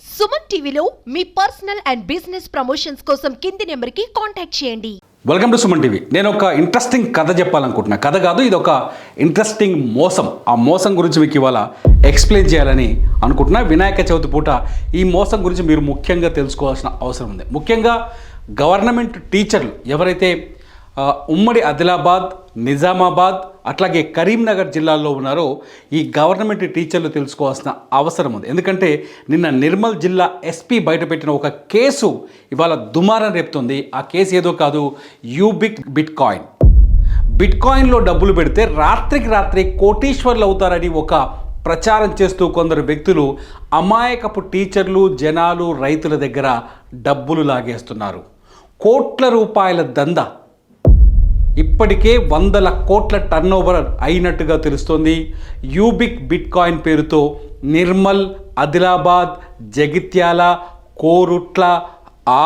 సుమన్ టీవీలో మీ personal and business promotions కోసం కింది నెంబర్కి కాంటాక్ట్ చేయండి. Welcome to Suman TV. నేను ఒక ఇంట్రెస్టింగ్ కథ చెప్పాలనుకుంటున్నా. కథ కాదు, ఇది ఒక ఇంట్రెస్టింగ్ మోసం. ఆ మోసం గురించి మీకు ఇవాళ ఎక్స్ప్లెయిన్ చేయాలని అనుకుంటున్నా. వినాయక చవితి పూట ఈ మోసం గురించి మీరు ముఖ్యంగా తెలుసుకోవాల్సిన అవసరం ఉంది. ముఖ్యంగా గవర్నమెంట్ టీచర్లు ఎవరైతే ఉమ్మడి ఆదిలాబాద్, నిజామాబాద్ అట్లాగే కరీంనగర్ జిల్లాల్లో ఉన్నారో ఈ గవర్నమెంట్ టీచర్లు తెలుసుకోవాల్సిన అవసరం ఉంది. ఎందుకంటే నిన్న నిర్మల్ జిల్లా ఎస్పీ బయటపెట్టిన ఒక కేసు ఇవాళ దుమారం రేపుతుంది. ఆ కేసు ఏదో కాదు, యూబిక్ బిట్ కాయిన్లో డబ్బులు పెడితే రాత్రికి రాత్రి కోటీశ్వర్లు అవుతారని ఒక ప్రచారం చేస్తూ కొందరు వ్యక్తులు అమాయకపు టీచర్లు, జనాలు, రైతుల దగ్గర డబ్బులు లాగేస్తున్నారు. కోట్ల రూపాయల దందా ఇప్పటికే 100 కోట్ల టర్నోవర్ అయినట్టుగా తెలుస్తోంది. యూబిక్ బిట్ కాయిన్ పేరుతో నిర్మల్, ఆదిలాబాద్, జగిత్యాల, కోరుట్ల,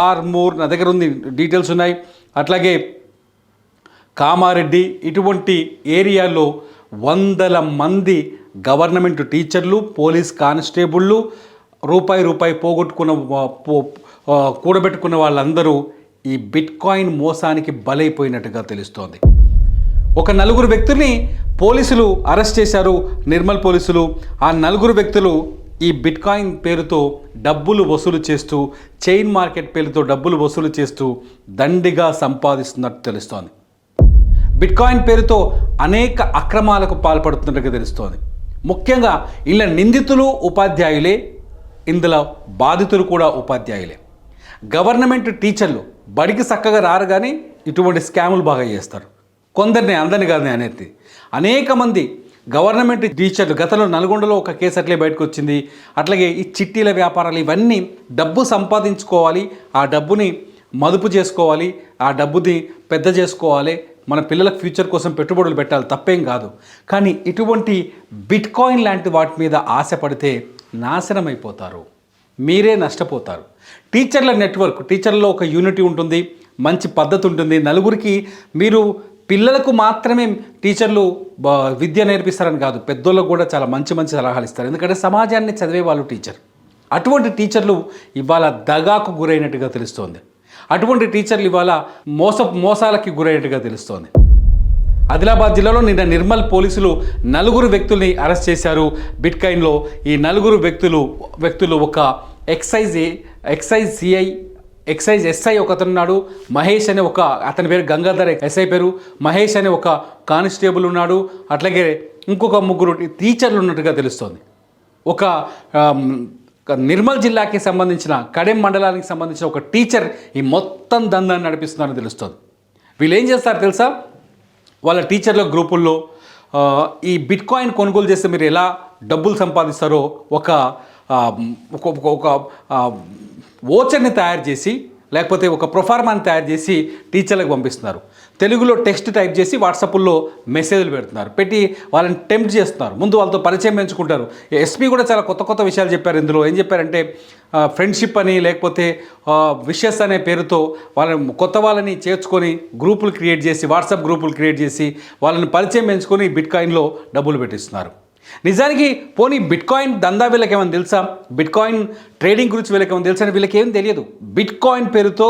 ఆర్మూర్, నా దగ్గర ఉంది, డీటెయిల్స్ ఉన్నాయి, అట్లాగే కామారెడ్డి, ఇటువంటి ఏరియాలో 100 మంది గవర్నమెంట్ టీచర్లు, పోలీస్ కానిస్టేబుళ్ళు రూపాయి కూడబెట్టుకున్న వాళ్ళందరూ ఈ బిట్ కాయిన్ మోసానికి బలైపోయినట్టుగా తెలుస్తోంది. ఒక 4 వ్యక్తుల్ని పోలీసులు అరెస్ట్ చేశారు, నిర్మల్ పోలీసులు. ఆ 4 వ్యక్తులు ఈ బిట్ కాయిన్ పేరుతో డబ్బులు వసూలు చేస్తూ, చైన్ మార్కెట్ పేరుతో డబ్బులు వసూలు చేస్తూ దండిగా సంపాదిస్తున్నట్టు తెలుస్తోంది. బిట్ కాయిన్ పేరుతో అనేక అక్రమాలకు పాల్పడుతున్నట్టుగా తెలుస్తోంది. ముఖ్యంగా ఇలా నిందితులు ఉపాధ్యాయులే, ఇందులో బాధితులు కూడా ఉపాధ్యాయులే. గవర్నమెంట్ టీచర్లు బడికి చక్కగా రారు, కానీ ఇటువంటి స్కాములు బాగా చేస్తారు. కొందరిని, అందరిని కాదు అనేది. అనేక మంది గవర్నమెంట్ టీచర్లు, గతంలో నల్గొండలో ఒక కేసు అట్లే బయటకు వచ్చింది. అట్లాగే ఈ చిట్టీల వ్యాపారాలు, ఇవన్నీ డబ్బు సంపాదించుకోవాలి, ఆ డబ్బుని మదుపు చేసుకోవాలి, ఆ డబ్బుని పెద్ద చేసుకోవాలి, మన పిల్లలకు ఫ్యూచర్ కోసం పెట్టుబడులు పెట్టాలి, తప్పేం కాదు. కానీ ఇటువంటి బిట్ కాయిన్ లాంటి వాటి మీద ఆశపడితే నాశనం అయిపోతారు, మీరే నష్టపోతారు. టీచర్ల నెట్వర్క్, టీచర్లలో ఒక యూనిటీ ఉంటుంది, మంచి పద్ధతి ఉంటుంది. నలుగురికి మీరు పిల్లలకు మాత్రమే టీచర్లు విద్య నేర్పిస్తారని కాదు, పెద్దోళ్ళకు కూడా చాలా మంచి సలహాలు ఇస్తారు. ఎందుకంటే సమాజాన్ని చదివే వాళ్ళు టీచర్. అటువంటి టీచర్లు ఇవాళ దగాకు గురైనట్టుగా తెలుస్తోంది. అటువంటి టీచర్లు ఇవాళ మోసాలకి గురైనట్టుగా తెలుస్తోంది. ఆదిలాబాద్ జిల్లాలో నిన్న నిర్మల్ పోలీసులు 4 వ్యక్తుల్ని అరెస్ట్ చేశారు బిట్ కాయిన్లో. ఈ 4 వ్యక్తులు ఒక ఎక్సైజ్ ఎస్ఐ ఒకతనున్నాడు, మహేష్ అనే అతని పేరు గంగాధర్, ఎస్ఐ పేరు మహేష్ అనే ఒక కానిస్టేబుల్ ఉన్నాడు, అట్లాగే ఇంకొక 3 టీచర్లు ఉన్నట్టుగా తెలుస్తోంది. ఒక నిర్మల్ జిల్లాకి సంబంధించిన కడెం మండలానికి సంబంధించిన ఒక టీచర్ ఈ మొత్తం దందాన్ని నడిపిస్తున్నారని తెలుస్తోంది. వీళ్ళు ఏం చేస్తారు తెలుసా? వాళ్ళ టీచర్ల గ్రూపుల్లో ఈ బిట్ కాయిన్ కొనుగోలు చేస్తే మీరు ఎలా డబ్బులు సంపాదిస్తారో ఒక ఓచర్ని తయారు చేసి, లేకపోతే ఒక ప్రొఫార్మాని తయారు చేసి టీచర్లకు పంపిస్తున్నారు. తెలుగులో టెక్స్ట్ టైప్ చేసి వాట్సాప్లో మెసేజ్లు పెడుతున్నారు, పెట్టి వాళ్ళని టెంప్ట్ చేస్తున్నారు. ముందు వాళ్ళతో పరిచయం పెంచుకుంటారు. ఎస్పీ కూడా చాలా కొత్త విషయాలు చెప్పారు. ఇందులో ఏం చెప్పారంటే ఫ్రెండ్షిప్ అని, లేకపోతే విషెస్ అనే పేరుతో వాళ్ళని చేర్చుకొని గ్రూపులు క్రియేట్ చేసి, వాట్సాప్ గ్రూపులు క్రియేట్ చేసి వాళ్ళని పరిచయం పెంచుకొని బిట్ కాయిన్లో డబ్బులు పెట్టిస్తున్నారు. నిజానికి పోనీ బిట్ కాయిన్ దందా వీళ్ళకి ఏమైనా తెలుసా? బిట్ కాయిన్ ట్రేడింగ్ గురించి వీళ్ళకి ఏమైనా తెలుసా? వీళ్ళకి ఏం తెలియదు. బిట్ కాయిన్ పేరుతో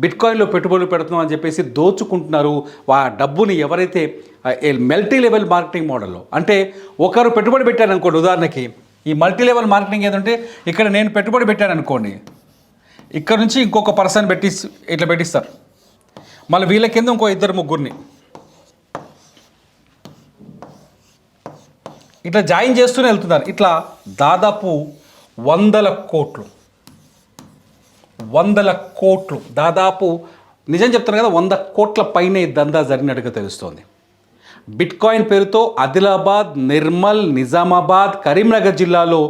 బిట్ కాయిన్లో పెట్టుబడులు పెడుతున్నాం అని చెప్పేసి దోచుకుంటున్నారు. ఆ డబ్బుని ఎవరైతే మల్టీ లెవెల్ మార్కెటింగ్ మోడల్లో, అంటే ఒకరు పెట్టుబడి పెట్టారు అనుకోండి, ఉదాహరణకి ఈ మల్టీ లెవెల్ మార్కెటింగ్ ఏంటంటే ఇక్కడ నేను పెట్టుబడి పెట్టాను అనుకోండి, ఇక్కడ నుంచి ఇంకొక పర్సన్ ఇట్లా పెట్టిస్తారు, మళ్ళీ వీళ్ళ కింద ఇంకో 2-3 ఇట్లా జాయిన్ చేస్తూనే వెళ్తున్నారు. ఇట్లా దాదాపు 100 కోట్లు దాదాపు, నిజం చెప్తాను కదా, 100 కోట్ల పైనే దందా జరిగినట్టుగా తెలుస్తోంది. బిట్ కాయిన్ పేరుతో ఆదిలాబాద్, నిర్మల్, నిజామాబాద్, కరీంనగర్ జిల్లాలో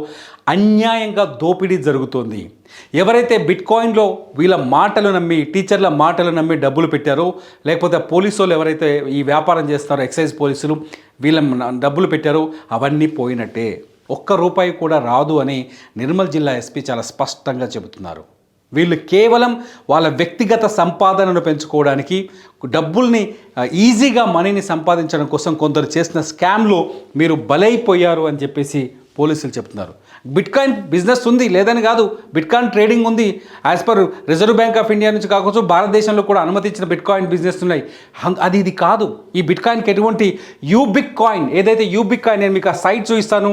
అన్యాయంగా దోపిడీ జరుగుతోంది. ఎవరైతే బిట్ కాయిన్లో వీళ్ళ మాటలు నమ్మి, టీచర్ల మాటలు నమ్మి డబ్బులు పెట్టారో, లేకపోతే పోలీసు వాళ్ళు ఎవరైతే ఈ వ్యాపారం చేస్తారో, ఎక్సైజ్ పోలీసులు వీళ్ళ డబ్బులు పెట్టారో అవన్నీ పోయినట్టే, ₹1 కూడా రాదు అని నిర్మల్ జిల్లా ఎస్పీ చాలా స్పష్టంగా చెబుతున్నారు. వీళ్ళు కేవలం వాళ్ళ వ్యక్తిగత సంపాదనను పెంచుకోవడానికి, డబ్బుల్ని ఈజీగా మనీని సంపాదించడం కోసం కొందరు చేసిన స్కామ్లో మీరు బలైపోయారు అని చెప్పేసి పోలీసులు చెప్తున్నారు. బిట్కాయిన్ బిజినెస్ ఉంది లేదని కాదు, బిట్కాయిన్ ట్రేడింగ్ ఉంది. As per reserve bank of India నుంచి కావచ్చు భారతదేశంలో కూడా అనుమతించిన బిట్కాయిన్ బిజినెస్ ఉన్నాయి. అది ఇది కాదు. ఈ బిట్కాయిన్కి ఎటువంటి యూబిక్ కాయిన్ ఏదైతే యూబిక్ కాయిన్, నేను మీకు ఆ సైట్ చూపిస్తాను.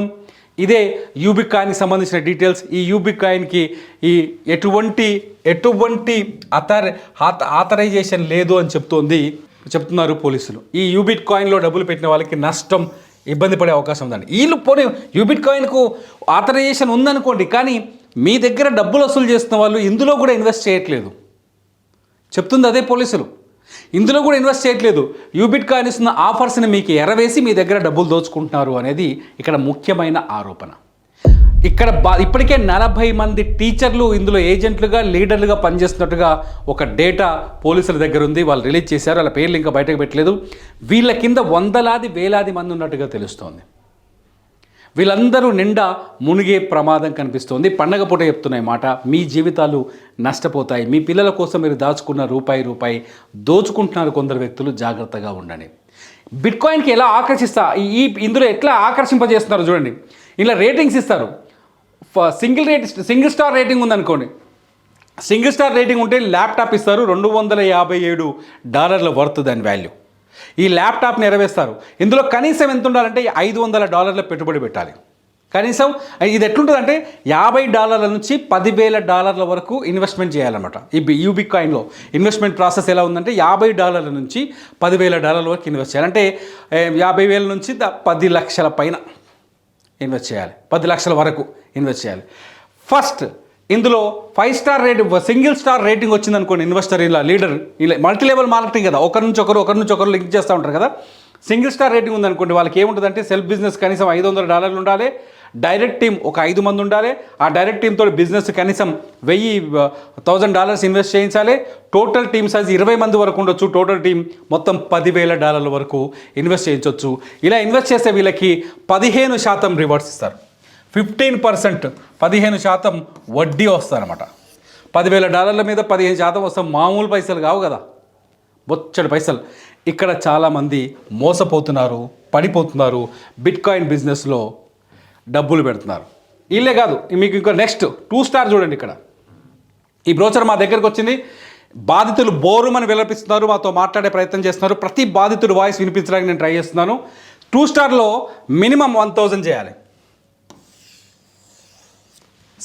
ఇదే యూబిక్ కాయిన్కి సంబంధించిన డీటెయిల్స్. ఈ యూబిక్ కాయిన్కి ఈ ఎటువంటి ఆథరైజేషన్ లేదు అని చెప్తున్నారు పోలీసులు. ఈ యూబిట్ కాయిన్లో డబ్బులు పెట్టిన వాళ్ళకి నష్టం, ఇబ్బంది పడే అవకాశం ఉందండి. వీళ్ళు పోనీ యూబిట్ కాయిన్కు ఆథరైజేషన్ ఉందనుకోండి, కానీ మీ దగ్గర డబ్బులు వసూలు చేస్తున్న వాళ్ళు ఇందులో కూడా ఇన్వెస్ట్ చేయట్లేదు. చెప్తుంది అదే పోలీసులు, ఇందులో కూడా ఇన్వెస్ట్ చేయట్లేదు. యూబిట్ కాయిన్ ఇస్తున్న ఆఫర్స్ని మీకు ఎరవేసి మీ దగ్గర డబ్బులు దోచుకుంటున్నారు అనేది ఇక్కడ ముఖ్యమైన ఆరోపణ. ఇక్కడ ఇప్పటికే 40 మంది టీచర్లు ఇందులో ఏజెంట్లుగా లీడర్లుగా పనిచేస్తున్నట్టుగా ఒక డేటా పోలీసుల దగ్గర ఉంది. వాళ్ళు రిలీజ్ చేశారు. వాళ్ళ పేర్లు ఇంకా బయటకు పెట్టలేదు. వీళ్ళ కింద వందలాది వేలాది మంది ఉన్నట్టుగా తెలుస్తోంది. వీళ్ళందరూ నిండా మునిగే ప్రమాదం కనిపిస్తోంది. పండగ పూట చెప్తున్నాయి మాట, మీ జీవితాలు నష్టపోతాయి. మీ పిల్లల కోసం మీరు దాచుకున్న రూపాయి దోచుకుంటున్నారు కొందరు వ్యక్తులు, జాగ్రత్తగా ఉండండి. బిట్కాయిన్కి ఎలా ఇందులో ఎట్లా ఆకర్షింపజేస్తున్నారు చూడండి. ఇలా రేటింగ్స్ ఇస్తారు. సింగిల్ స్టార్ రేటింగ్ ఉందనుకోండి, సింగిల్ స్టార్ రేటింగ్ ఉంటే ల్యాప్టాప్ ఇస్తారు. $257 వర్త్ దాని వాల్యూ. ఈ ల్యాప్టాప్ని ఎరవేస్తారు. ఇందులో కనీసం ఎంత ఉండాలంటే $500 పెట్టుబడి పెట్టాలి. కనీసం ఇది ఎట్లుంటుందంటే $50 నుంచి $10,000 వరకు ఇన్వెస్ట్మెంట్ చేయాలన్నమాట. ఈ యూబిక్ కాయిన్లో ఇన్వెస్ట్మెంట్ ప్రాసెస్ ఎలా ఉందంటే $50 నుంచి $10,000 వరకు ఇన్వెస్ట్ చేయాలి. అంటే 50,000 నుంచి 10 లక్షల పైన ఇన్వెస్ట్ చేయాలి. 10 లక్షల వరకు ఇన్వెస్ట్ చేయాలి. ఫస్ట్ ఇందులో 5 star rating, single star rating వచ్చింది అనుకోండి, ఇన్వెస్టర్ ఇలా లీడర్ ఇలా మల్టీ లెవెల్ మార్కెటింగ్ కదా, ఒకరి నుంచి ఒకరు లింక్ చేస్తూ ఉంటారు కదా. సింగిల్ స్టార్ రేటింగ్ ఉందనుకోండి, వాళ్ళకి ఏముంటుందంటే సెల్ఫ్ బిజినెస్ కనీసం $500 ఉండాలి. డైరెక్ట్ టీమ్ ఒక 5 మంది ఉండాలి. ఆ డైరెక్ట్ టీమ్తో బిజినెస్ కనీసం $1,000 ఇన్వెస్ట్ చేయించాలి. టోటల్ టీమ్ సైజ్ 20 మంది వరకు ఉండొచ్చు. టోటల్ టీం మొత్తం $10,000 వరకు ఇన్వెస్ట్ చేయించవచ్చు. ఇలా ఇన్వెస్ట్ చేస్తే వీళ్ళకి 15% రివార్డ్స్ ఇస్తారు. 15%, 15% వడ్డీ వస్తారన్నమాట. $10,000 మీద 15% వస్తాం. మామూలు పైసలు కావు కదా, బొచ్చడి పైసలు. ఇక్కడ చాలామంది మోసపోతున్నారు, పడిపోతున్నారు, బిట్కాయిన్ బిజినెస్లో డబ్బులు పెడుతున్నారు. వీళ్ళే కాదు, మీకు ఇంకా నెక్స్ట్ 2 స్టార్ చూడండి. ఇక్కడ ఈ బ్రోచర్ మా దగ్గరకు వచ్చింది. బాధితులు బోరుమని విలపిస్తున్నారు, మాతో మాట్లాడే ప్రయత్నం చేస్తున్నారు. ప్రతి బాధితుడు వాయిస్ వినిపించడానికి నేను ట్రై చేస్తున్నాను. 2 స్టార్లో మినిమం $1,000 చేయాలి.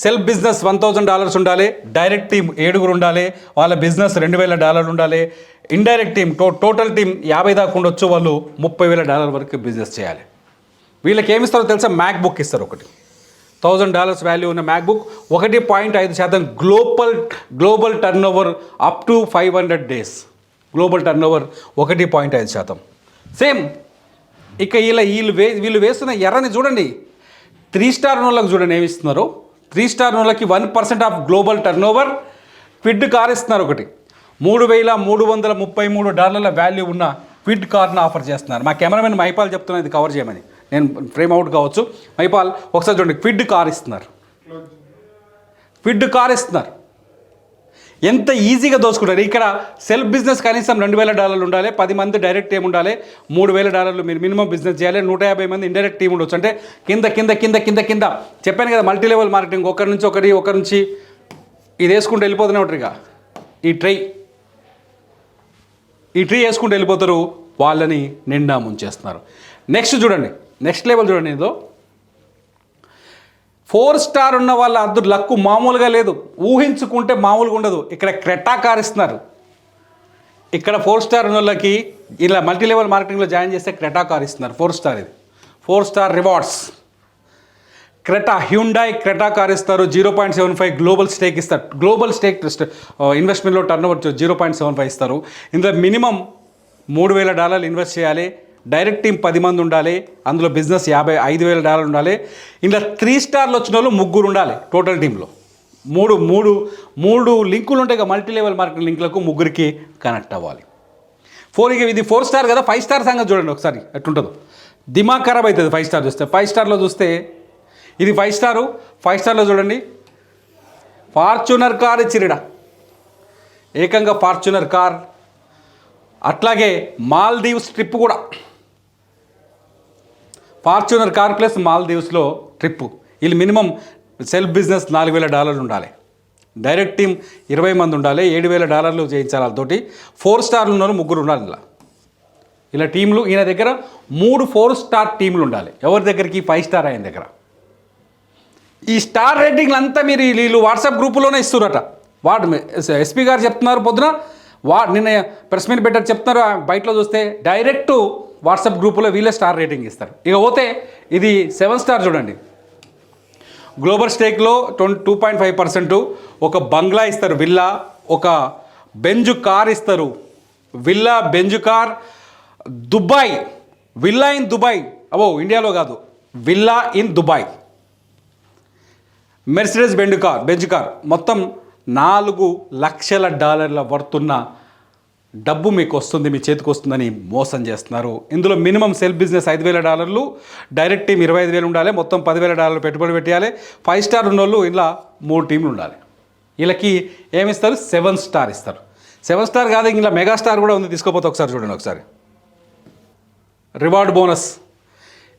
సెల్ఫ్ బిజినెస్ $1,000 ఉండాలి. డైరెక్ట్ టీం 7 ఉండాలి. వాళ్ళ బిజినెస్ $2,000 ఉండాలి. ఇండైరెక్ట్ టీం టోటల్ టీం 50 దాకా ఉండొచ్చు. వాళ్ళు $30,000 వరకు బిజినెస్ చేయాలి. వీళ్ళకి ఏమి ఇస్తారో తెలుసా? మ్యాక్ బుక్ ఇస్తారు. ఒకటి $1,000 వాల్యూ ఉన్న MacBook. 1.5% global turnover up to 500 days. Global turnover 1.5%. Same ఇక వీళ్ళు వేస్తున్న ఎర్రని చూడండి. 3 స్టార్ వాళ్ళకి చూడండి ఏమి ఇస్తున్నారు. 3 స్టార్ వాళ్ళకి 1% ఆఫ్ గ్లోబల్ టర్న్ ఓవర్ క్విడ్ కార్ ఇస్తున్నారు. ఒకటి $3,333 వాల్యూ ఉన్న క్విడ్ కార్ను ఆఫర్ చేస్తున్నారు. మా కెమెరామెన్ మైపాల్ చెప్తున్నా ఇది కవర్ చేయమని. నేను ఫ్రేమ్ అవుట్ కావచ్చు. మైపాల్ ఒకసారి చూడండి. క్విడ్ కార్ ఇస్తున్నారు. ఎంత ఈజీగా దోచుకుంటారు. ఇక్కడ సెల్ఫ్ బిజినెస్ కనీసం $2,000 ఉండాలి. 10 మంది డైరెక్ట్ టీం ఉండాలి. $3,000 మీరు మినిమం బిజినెస్ చేయాలి. 150 మంది ఇండైరెక్ట్ టీం ఉండొచ్చు. అంటే కింద చెప్పాను కదా, మల్టీ లెవెల్ మార్కెటింగ్. ఒకరి నుంచి ఇది వేసుకుంటూ వెళ్ళిపోతూనే ఉంటారు. ఇక ఈ ట్రీ వేసుకుంటూ వెళ్ళిపోతారు. వాళ్ళని నిండా ముంచేస్తున్నారు. నెక్స్ట్ చూడండి, నెక్స్ట్ లెవెల్ చూడండి. ఏదో 4 స్టార్ ఉన్న వాళ్ళ అద్దరు లక్కు మామూలుగా లేదు. ఊహించుకుంటే మామూలుగా ఉండదు. ఇక్కడ క్రెటా కార్ ఇస్తున్నారు. ఇక్కడ 4 స్టార్ ఉన్న వాళ్ళకి ఇలా మల్టీ లెవెల్ మార్కెటింగ్లో జాయిన్ చేస్తే క్రెటా కార్ ఇస్తున్నారు. 4 స్టార్ ఇది. 4 star rewards. Hyundai Creta car ఇస్తారు. 0.75 గ్లోబల్ స్టేక్ ఇస్తారు. గ్లోబల్ స్టేక్ ఇన్వెస్ట్మెంట్లో టర్న్ ఓవర్ 0.75 ఇస్తారు. ఇందులో మినిమం $3,000 ఇన్వెస్ట్ చేయాలి. డైరెక్ట్ టీం 10 మంది ఉండాలి. అందులో బిజినెస్ $55,000 ఉండాలి. ఇందులో 3 స్టార్లు వచ్చిన వాళ్ళు 3 ఉండాలి. టోటల్ టీంలో మూడు లింకులు ఉంటాయి. ఇక మల్టీ లెవెల్ మార్కెటింగ్ లింకులకు 3కి కనెక్ట్ అవ్వాలి. ఇది 4 స్టార్ కదా. 5 స్టార్ సంగతి చూడండి ఒకసారి ఎట్లుంటుందో. దిమాగ్ ఖరాబ్ అవుతుంది 5 స్టార్ చూస్తే. 5 స్టార్లో చూస్తే ఇది 5 స్టారు. 5 స్టార్లో చూడండి, ఫార్చునర్ కార్ ఇచ్చిరిడా. ఏకంగా ఫార్చునర్ కార్. అట్లాగే మాల్దీవ్స్ ట్రిప్ కూడా. ఫార్చునర్ కార్ ప్లస్ మాల్దీవ్స్లో ట్రిప్పు. వీళ్ళు మినిమం సెల్ఫ్ బిజినెస్ $4,000 ఉండాలి. డైరెక్ట్ టీమ్ 20 మంది ఉండాలి. $7,000 చేయించాలి. వాళ్ళతోటి 4 స్టార్లు ఉన్నారు, 3 ఉండాలి. ఇలా టీంలు ఈయన దగ్గర 3 4 స్టార్ టీంలు ఉండాలి. ఎవరి దగ్గరికి 5 స్టార్ ఆయన దగ్గర. ఈ స్టార్ రేటింగ్లు అంతా మీరు వీళ్ళు వాట్సాప్ గ్రూపులోనే ఇస్తున్నారట. ఎస్పీ గారు చెప్తున్నారు పొద్దున, నిన్న ప్రెస్ మీట్ పెట్టారు చెప్తున్నారు. బయటలో చూస్తే డైరెక్ట్ వాట్సాప్ గ్రూపులో వీళ్ళే స్టార్ రేటింగ్ ఇస్తారు. ఇక పోతే ఇది 7 స్టార్ చూడండి. గ్లోబల్ స్టేక్లో 2.5%, ఒక బంగ్లా ఇస్తారు, విల్లా, ఒక బెంజ్ కార్ ఇస్తారు, villa Benz car, Dubai, villa in Dubai, ఇండియాలో కాదు, villa in Dubai, Mercedes Benz car మొత్తం $4 లక్షల వర్తున్న డబ్బు మీకు వస్తుంది, మీ చేతికి వస్తుందని మోసం చేస్తున్నారు. ఇందులో minimum self business $5,000, direct team 25,000 ఉండాలి, మొత్తం $10,000 పెట్టుబడి పెట్టాలి. 5 స్టార్ ఉన్న వాళ్ళు ఇలా 3 టీంలు ఉండాలి. వీళ్ళకి ఏమిస్తారు? 7 స్టార్ ఇస్తారు. 7 స్టార్ కాదు, ఇలా మెగా స్టార్ కూడా ఉంది. తీసుకోపోతే ఒకసారి చూడండి. ఒకసారి రివార్డ్ బోనస్,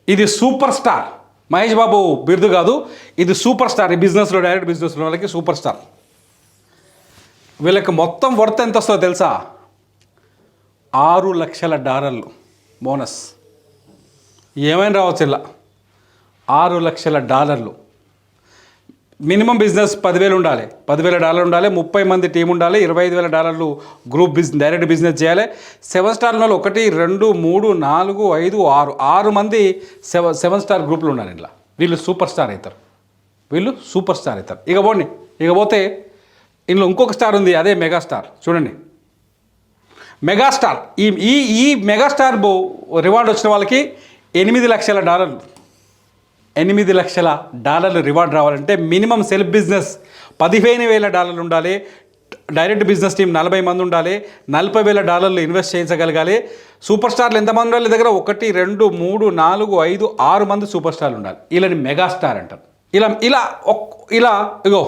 ఇది సూపర్ స్టార్. మహేష్ బాబు బిరుదు కాదు, ఇది సూపర్ స్టార్. ఈ బిజినెస్లో డైరెక్ట్ బిజినెస్లో వాళ్ళకి సూపర్ స్టార్. వీళ్ళకి మొత్తం వర్త్ ఎంత వస్తుందో తెలుసా? $6 లక్షల బోనస్. ఏమైనా రావచ్చు ఇలా. $6 లక్షల. మినిమం బిజినెస్ $10,000 ఉండాలి, $10,000 ఉండాలి, 30 మంది టీం ఉండాలి, $25,000 గ్రూప్ బిజినెస్, డైరెక్ట్ బిజినెస్ చేయాలి. 7 స్టార్ వాళ్ళు 1 2 3 4 5 6 మంది 7 స్టార్ గ్రూప్లు ఉండాలి. ఇలా వీళ్ళు సూపర్ స్టార్ అవుతారు. ఇక పోతే ఇందులో ఇంకొక స్టార్ ఉంది, అదే మెగాస్టార్. చూడండి, మెగాస్టార్. ఈ మెగాస్టార్ రివార్డ్ వచ్చిన వాళ్ళకి $8 లక్షల. $8 లక్షల రివార్డ్ రావాలంటే మినిమం సెల్ఫ్ బిజినెస్ $15,000 ఉండాలి, డైరెక్ట్ బిజినెస్ టీం 40 మంది ఉండాలి, $40,000 ఇన్వెస్ట్ చేయించగలగాలి. సూపర్ స్టార్లు ఎంతమంది ఉండాలి? దగ్గర 1 2 3 4 5 6 మంది సూపర్ స్టార్లు ఉండాలి. వీళ్ళని మెగాస్టార్ అంటారు. ఇలా ఇగో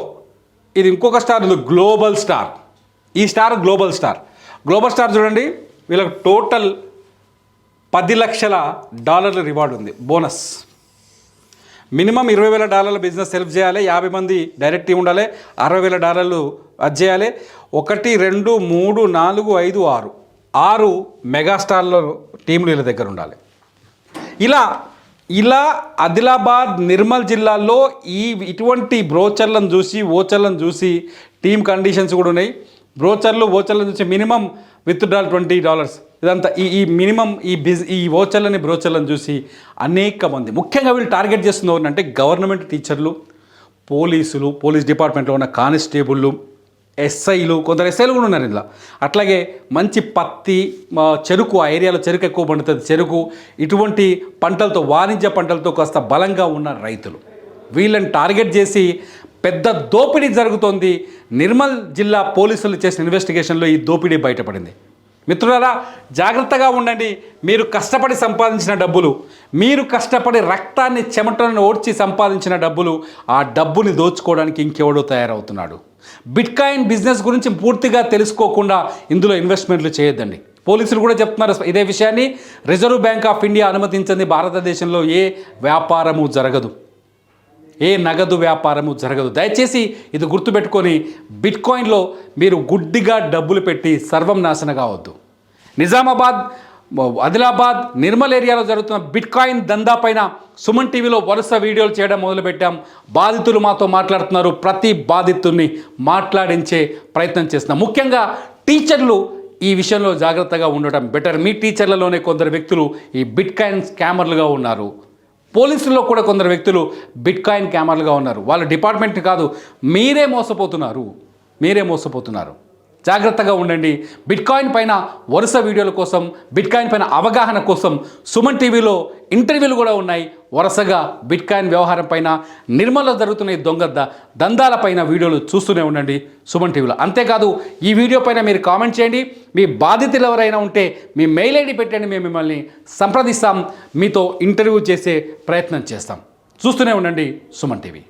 ఇది ఇంకొక స్టార్ ఉంది, గ్లోబల్ స్టార్. ఈ స్టార్ గ్లోబల్ స్టార్ చూడండి. వీళ్ళకి టోటల్ $10 లక్షల రివార్డ్ ఉంది, బోనస్. మినిమం $20,000 బిజినెస్ సెల్ఫ్ చేయాలి, 50 మంది డైరెక్ట్ టీం ఉండాలి, $60,000 అది చేయాలి. 1 2 3 4 5 6 మెగాస్టార్ల టీంలు వీళ్ళ దగ్గర ఉండాలి. ఇలా ఆదిలాబాద్, నిర్మల్ జిల్లాల్లో ఇటువంటి బ్రోచర్లను చూసి టీమ్ కండిషన్స్ కూడా ఉన్నాయి. ఓచర్లను చూసి మినిమం విత్డ్రాల్ $20. ఇదంతా ఈ మినిమం ఈ బ్రోచర్లను చూసి అనేక మంది, ముఖ్యంగా వీళ్ళు టార్గెట్ చేస్తున్నారు అంటే గవర్నమెంట్ టీచర్లు, పోలీస్ డిపార్ట్మెంట్లో ఉన్న కానిస్టేబుళ్ళు, ఎస్ఐలు, కొందరు ఎస్ఐలు కూడా ఉన్నారు ఇందులో. అట్లాగే మంచి పత్తి, చెరుకు, ఆ ఏరియాలో చెరుకు ఎక్కువ పండుతుంది, చెరుకు, ఇటువంటి పంటలతో, వాణిజ్య పంటలతో కాస్త బలంగా ఉన్న రైతులు, వీళ్ళని టార్గెట్ చేసి పెద్ద దోపిడీ జరుగుతోంది. నిర్మల్ జిల్లా పోలీసులు చేసిన ఇన్వెస్టిగేషన్లో ఈ దోపిడీ బయటపడింది. మిత్రులారా, జాగ్రత్తగా ఉండండి. మీరు కష్టపడి సంపాదించిన డబ్బులు, మీరు కష్టపడి రక్తాన్ని చెమటలను ఓడ్చి సంపాదించిన డబ్బులు, ఆ డబ్బుని దోచుకోవడానికి ఇంకెవడో తయారవుతున్నాడు. బిట్కాయిన్ బిజినెస్ గురించి పూర్తిగా తెలుసుకోకుండా ఇందులో ఇన్వెస్ట్మెంట్లు చేయొద్దండి. పోలీసులు కూడా చెప్తున్నారు ఇదే విషయాన్ని. రిజర్వ్ బ్యాంక్ ఆఫ్ ఇండియా అనుమతించింది భారతదేశంలో ఏ వ్యాపారము జరగదు, ఏ నగదు వ్యాపారము జరగదు. దయచేసి ఇది గుర్తుపెట్టుకొని బిట్కాయిన్లో మీరు గుడ్డిగా డబ్బులు పెట్టి సర్వం నాశనం కావద్దు. నిజామాబాద్, ఆదిలాబాద్, నిర్మల్ ఏరియాలో జరుగుతున్న బిట్కాయిన్ దందా పైన సుమన్ టీవీలో వరుస వీడియోలు చేయడం మొదలుపెట్టాం. బాధితులు మాతో మాట్లాడుతున్నారు. ప్రతి బాధితుల్ని మాట్లాడించే ప్రయత్నం చేస్తున్నాం. ముఖ్యంగా టీచర్లు ఈ విషయంలో జాగ్రత్తగా ఉండటం బెటర్. మీ టీచర్లలోనే కొందరు వ్యక్తులు ఈ బిట్కాయిన్ స్కామర్లుగా ఉన్నారు. పోలీసుల్లో కూడా కొందరు వ్యక్తులు బిట్కాయిన్ స్కామర్లుగా ఉన్నారు. వాళ్ళ డిపార్ట్మెంట్ కాదు, మీరే మోసపోతున్నారు. జాగ్రత్తగా ఉండండి. బిట్కాయిన్ పైన వరుస వీడియోల కోసం, బిట్కాయిన్ పైన అవగాహన కోసం సుమన్ టీవీలో ఇంటర్వ్యూలు కూడా ఉన్నాయి. వరుసగా బిట్కాయిన్ వ్యవహారం పైన, నిర్మల్లో జరుగుతున్న ఈ దొంగ దందాలపైన వీడియోలు చూస్తూనే ఉండండి సుమన్ టీవీలో. అంతేకాదు, ఈ వీడియో పైన మీరు కామెంట్ చేయండి. మీ బాధితులు ఎవరైనా ఉంటే మీ మెయిల్ ఐడి పెట్టండి, మేము మిమ్మల్ని సంప్రదిస్తాం, మీతో ఇంటర్వ్యూ చేసే ప్రయత్నం చేస్తాం. చూస్తూనే ఉండండి సుమన్ టీవీ.